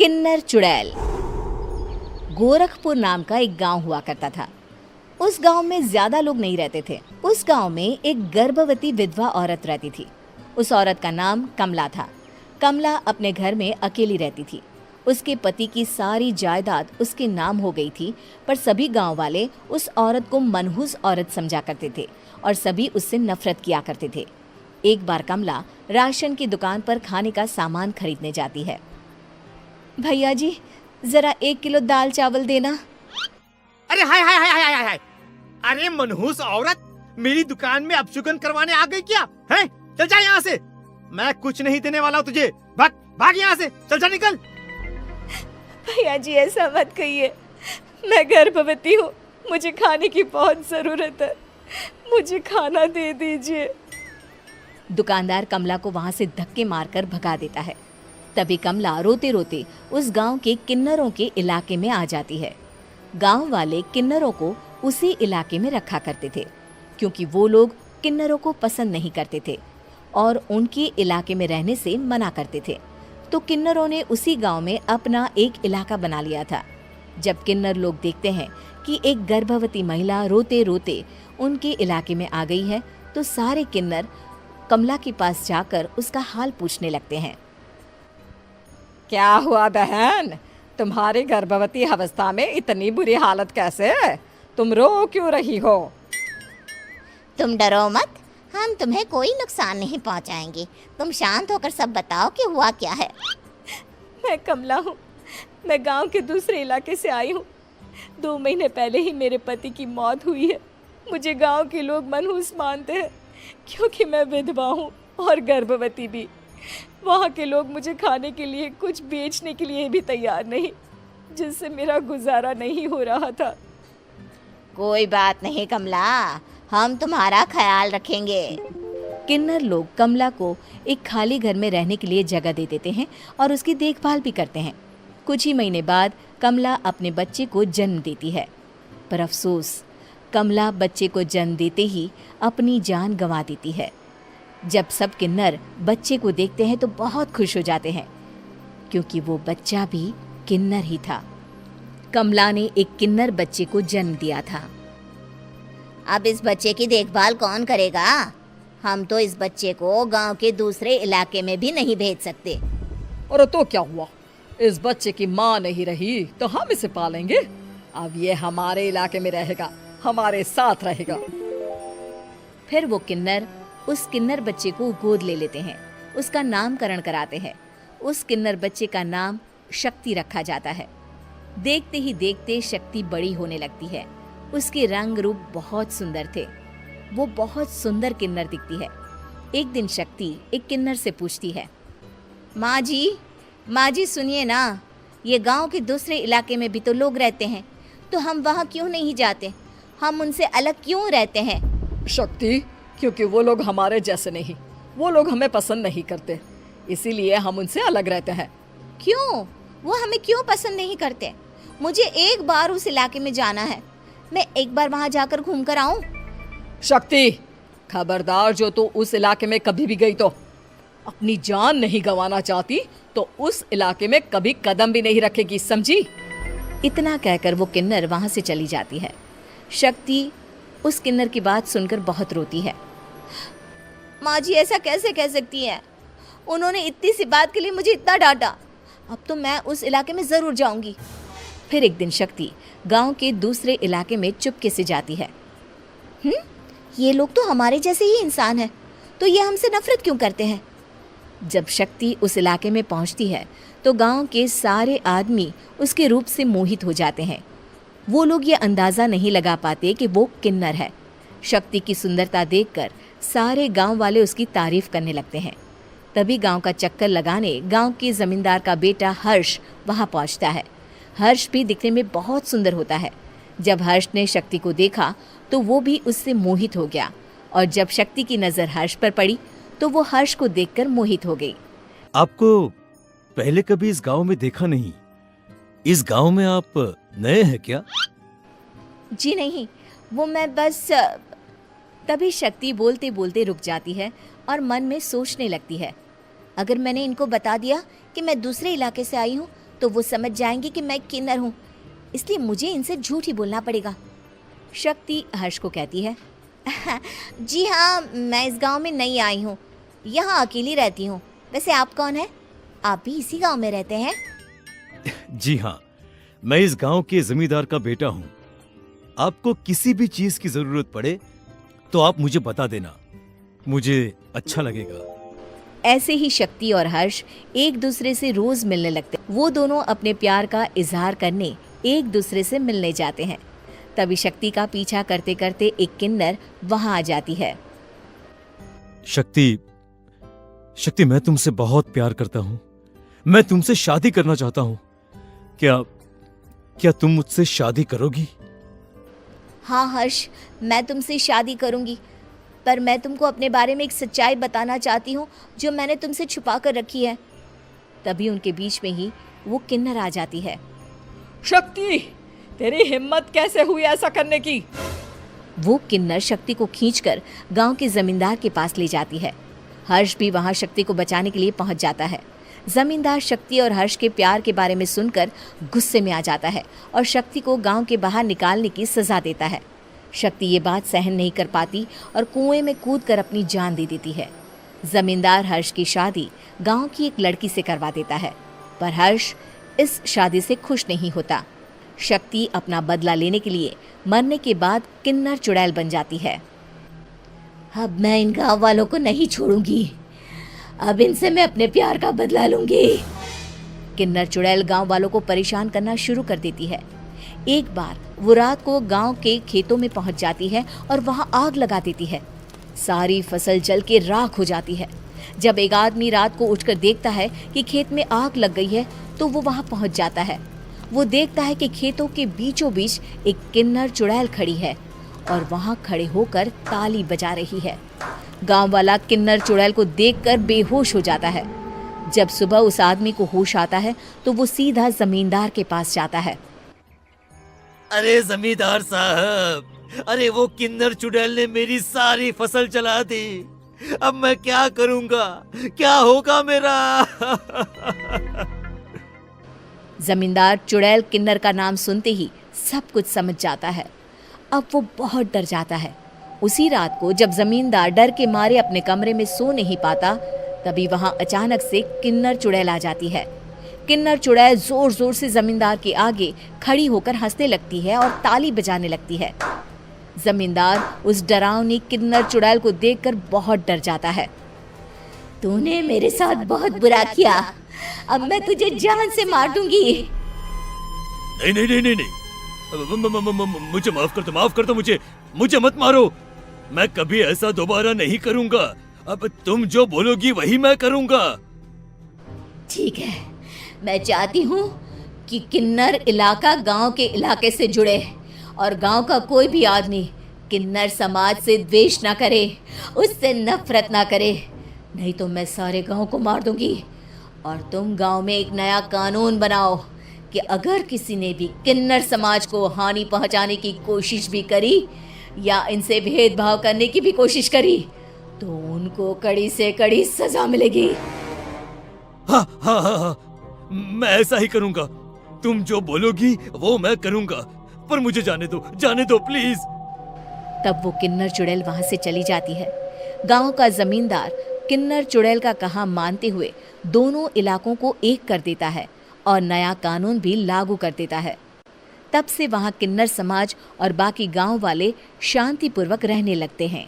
किन्नर चुड़ैल। गोरखपुर नाम का एक गांव हुआ करता था। उस गांव में ज्यादा लोग नहीं रहते थे। उस गांव में एक गर्भवती विधवा औरत रहती थी। उस औरत का नाम कमला था। कमला अपने घर में अकेली रहती थी। उसके पति की सारी जायदाद उसके नाम हो गई थी, पर सभी गांव वाले उस औरत को मनहूस औरत समझा करते थे और सभी उससे नफरत किया करते थे। एक बार कमला राशन की दुकान पर खाने का सामान खरीदने जाती है। भैया जी, जरा 1 किलो दाल चावल देना। अरे हाय हाय हाय हाय हाय हाय! अरे मनहूस औरत, मेरी दुकान में अपशुगन करवाने आ गई क्या? हैं? चल जा यहाँ से। मैं कुछ नहीं देने वाला हूँ तुझे। भाग भाग यहाँ से, चल जा, निकल। भैया जी, ऐसा मत कहिए। मैं गर्भवती हूँ, मुझे खाने की बहुत जरूरत है। मुझे खाना दे दीजिए। दुकानदार कमला को वहां से धक्के मारकर भगा देता है। तभी कमला रोते रोते उस गांव के किन्नरों के इलाके में आ जाती है। गांव वाले किन्नरों को उसी इलाके में रखा करते थे, क्योंकि वो लोग किन्नरों को पसंद नहीं करते थे और उनके इलाके में रहने से मना करते थे। तो किन्नरों ने उसी गांव में अपना एक इलाका बना लिया था। जब किन्नर लोग देखते हैं कि एक गर्भवती महिला रोते रोते उनके इलाके में आ गई है, तो सारे किन्नर कमला के पास जाकर उसका हाल पूछने लगते हैं। क्या हुआ बहन, तुम्हारी गर्भवती अवस्था में इतनी बुरी हालत कैसे? तुम रो क्यों रही हो? तुम डरो मत, हम तुम्हें कोई नुकसान नहीं पहुंचाएंगे। तुम शांत होकर सब बताओ कि हुआ क्या है। मैं कमला हूँ। मैं गांव के दूसरे इलाके से आई हूँ। 2 महीने पहले ही मेरे पति की मौत हुई है। मुझे गांव के लोग मनहूस मानते हैं, क्योंकि मैं विधवा हूँ और गर्भवती भी। वहाँ के लोग मुझे खाने के लिए कुछ बेचने के लिए भी तैयार नहीं, जिससे मेरा गुजारा नहीं हो रहा था। कोई बात नहीं कमला, हम तुम्हारा ख्याल रखेंगे। किन्नर लोग कमला को एक खाली घर में रहने के लिए जगह दे देते हैं और उसकी देखभाल भी करते हैं। कुछ ही महीने बाद कमला अपने बच्चे को जन्म देती है, पर अफसोस, कमला बच्चे को जन्म देते ही अपनी जान गंवा देती है। जब सब किन्नर बच्चे को देखते हैं तो बहुत खुश हो जाते हैं, क्योंकि वो बच्चा भी किन्नर ही था। कमला ने एक किन्नर बच्चे को जन्म दिया था। अब इस बच्चे की देखभाल कौन करेगा? हम तो इस बच्चे को गांव के दूसरे इलाके में भी नहीं भेज सकते। और तो क्या हुआ, इस बच्चे की माँ नहीं रही तो हम इसे पालेंगे। अब ये हमारे इलाके में रहेगा, हमारे साथ रहेगा। फिर वो किन्नर उस किन्नर बच्चे को गोद ले लेते हैं, उसका नामकरण कराते हैं। उस किन्नर बच्चे का नाम शक्ति रखा जाता है। देखते ही देखते शक्ति बड़ी होने लगती है। उसके रंग रूप बहुत सुंदर थे। वो बहुत सुंदर किन्नर दिखती है। एक दिन शक्ति एक किन्नर से पूछती है, माँ जी सुनिए ना, ये गांव के दूसरे इलाके में भी तो लोग रहते हैं, तो हम वहाँ क्यों नहीं जाते? हम उनसे अलग क्यों रहते हैं? शक्ति, क्योंकि वो लोग हमारे जैसे नहीं, वो लोग हमें पसंद नहीं करते, इसीलिए हम उनसे अलग रहते हैं। क्यों? वो हमें क्यों पसंद नहीं करते? मुझे एक बार उस इलाके में जाना है। मैं एक बार वहाँ जाकर घूम कर आऊँ। शक्ति, खबरदार, जो तू उस इलाके में कभी भी गई तो अपनी जान नहीं गंवाना चाहती तो उस इलाके में कभी कदम भी नहीं रखेगी, समझी? इतना कहकर वो किन्नर वहाँ से चली जाती है। शक्ति उस किन्नर की बात सुनकर बहुत रोती है। माँ जी, ऐसा कैसे कह सकती हैं? उन्होंने इतनी सी बात के लिए मुझे इतना डांटा। अब तो मैं उस इलाके में ज़रूर जाऊंगी। फिर एक दिन शक्ति गांव के दूसरे इलाके में चुपके से जाती है। ये लोग तो हमारे जैसे ही इंसान हैं, तो ये हमसे नफरत क्यों करते हैं? जब शक्ति उस इलाके में पहुंचती है तो गांव के सारे आदमी उसके रूप से मोहित हो जाते हैं। वो लोग ये अंदाज़ा नहीं लगा पाते कि वो किन्नर है। शक्ति की सुंदरता देखकर सारे गांव वाले उसकी तारीफ करने लगते हैं। तभी गांव का चक्कर लगाने गांव के जमींदार का बेटा हर्ष वहां पहुंचता है। हर्ष भी दिखने में बहुत सुंदर होता है। जब हर्ष ने शक्ति को देखा तो वो भी उससे मोहित हो गया, और जब शक्ति की नज़र हर्ष पर पड़ी तो वो हर्ष को देखकर मोहित हो गई। आपको पहले कभी इस गांव में देखा नहीं। इस गांव में आप नए हैं क्या? जी नहीं, वो मैं बस। तभी शक्ति बोलते बोलते रुक जाती है और मन में सोचने लगती है, अगर मैंने इनको बता दिया कि मैं दूसरे इलाके से आई हूँ तो वो समझ जाएंगे कि मैं किन्नर हूँ, इसलिए मुझे इनसे झूठ ही बोलना पड़ेगा। शक्ति हर्ष को कहती है, जी हाँ, मैं इस गांव में नई आई हूँ, यहाँ अकेली रहती हूँ। वैसे आप कौन है? आप भी इसी गांव में रहते हैं? जी हाँ, मैं इस गांव के जमींदार का बेटा हूँ। आपको किसी भी चीज की जरूरत पड़े तो आप मुझे बता देना, मुझे अच्छा लगेगा। ऐसे ही शक्ति और हर्ष एक दूसरे से रोज मिलने लगते। वो दोनों अपने प्यार का इजहार करने एक दूसरे से मिलने जाते हैं। तभी शक्ति का पीछा करते करते एक किन्नर वहां आ जाती है। शक्ति, शक्ति, मैं तुमसे बहुत प्यार करता हूँ। मैं तुमसे शादी करना चाहता हूँ। क्या तुम मुझसे शादी करोगी? हाँ हर्ष, मैं तुमसे शादी करूँगी, पर मैं तुमको अपने बारे में एक सच्चाई बताना चाहती हूँ जो मैंने तुमसे छुपा कर रखी है। तभी उनके बीच में ही वो किन्नर आ जाती है। शक्ति, तेरी हिम्मत कैसे हुई ऐसा करने की? वो किन्नर शक्ति को खींचकर गांव के जमींदार के पास ले जाती है। हर्ष भी वहां शक्ति को बचाने के लिए पहुंच जाता है। जमींदार शक्ति और हर्ष के प्यार के बारे में सुनकर गुस्से में आ जाता है और शक्ति को गांव के बाहर निकालने की सजा देता है। शक्ति ये बात सहन नहीं कर पाती और कुएं में कूदकर अपनी जान दे देती है। जमींदार हर्ष की शादी गांव की एक लड़की से करवा देता है, पर हर्ष इस शादी से खुश नहीं होता। शक्ति अपना बदला लेने के लिए मरने के बाद किन्नर चुड़ैल बन जाती है। अब मैं इन गाँव वालों को नहीं छोड़ूंगी, अब इनसे मैं अपने प्यार का बदला लूंगी। किन्नर चुड़ैल गांव वालों को परेशान करना शुरू कर देती है। एक बार वो रात को गांव के खेतों में पहुंच जाती है और वहां आग लगा देती है। सारी फसल जल के राख हो जाती है। जब एक आदमी रात को उठकर देखता है कि खेत में आग लग गई है तो वो वहां पहुंच जाता है। वो देखता है कि खेतों के बीचों बीच एक किन्नर चुड़ैल खड़ी है और वहां खड़े होकर ताली बजा रही है। गांव वाला किन्नर चुड़ैल को देखकर बेहोश हो जाता है। जब सुबह उस आदमी को होश आता है तो वो सीधा जमींदार के पास जाता है। अरे जमींदार साहब, अरे वो किन्नर चुड़ैल ने मेरी सारी फसल जला दी। अब मैं क्या करूंगा? क्या होगा मेरा? जमींदार चुड़ैल किन्नर का नाम सुनते ही सब कुछ समझ जाता है। अब वो बहुत डर जाता है। उसी रात को जब जमींदार डर के मारे अपने कमरे में सो नहीं पाता, तभी वहां अचानक से किन्नर चुड़ैल आ जाती है। किन्नर चुड़ैल जोर जोर से जमींदार के आगे खड़ी होकर हंसने लगती है और ताली बजाने लगती है। जमींदार उस डरावनी किन्नर चुड़ैल को देखकर बहुत डर जाता है। तूने मेरे साथ बहुत बुरा किया, अब मैं तुझे जान से मार दूंगी। नहीं नहीं नहीं नहीं नहीं, मुझे माफ कर दो, मुझे मत मारो। मैं कभी ऐसा दोबारा नहीं करूंगा। अब तुम जो बोलोगी वही मैं करूंगा। ठीक है, मैं चाहती हूँ कि किन्नर इलाका गांव के इलाके से जुड़े और गांव का कोई भी आदमी किन्नर समाज से द्वेष ना करे, उससे नफरत ना करे, नहीं तो मैं सारे गांव को मार दूंगी। और तुम गांव में एक नया कानून बनाओ कि अगर किसी ने भी किन्नर समाज को हानि पहुंचाने की कोशिश भी करी या इनसे भेदभाव करने की भी कोशिश करी तो उनको कड़ी से कड़ी सजा मिलेगी। हाँ हाँ हाँ हाँ, मैं ऐसा ही करूंगा। तुम जो बोलोगी वो मैं करूंगा, पर मुझे जाने दो प्लीज। तब वो किन्नर चुड़ैल वहां से चली जाती है। गांव का जमींदार किन्नर चुड़ैल का कहा मानते हुए दोनों इलाकों को एक कर देता है और नया कानून भी लागू कर देता है। तब से वहां किन्नर समाज और बाकी गांव वाले शांतिपूर्वक रहने लगते हैं।